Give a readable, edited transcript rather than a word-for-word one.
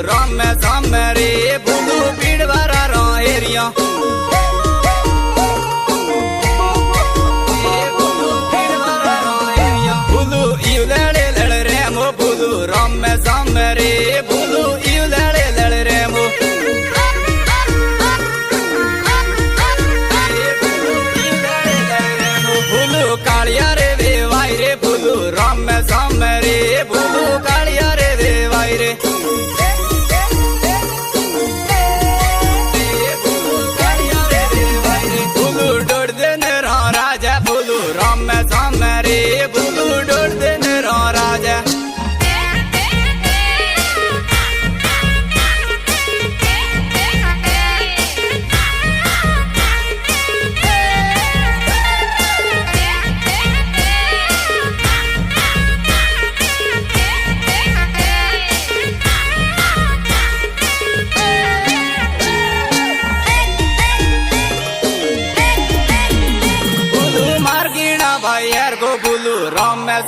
रामे सामे रे बुलू पीड़वारा रो एरिया बुलू यू लड़े लड़ रे मो बुलू रामे सामे रे बुलू यू लड़े लड़ रे मो बुलू कालिया रे वेवाई रे बुलू रामे सामे रे बुलू कालिया रे वेवाई रे बुलू डोड़ दिन रो राजा बुलू रामे सामे रे बुलू डोड़ दिन रो राजा भाई यार को बुलू राम में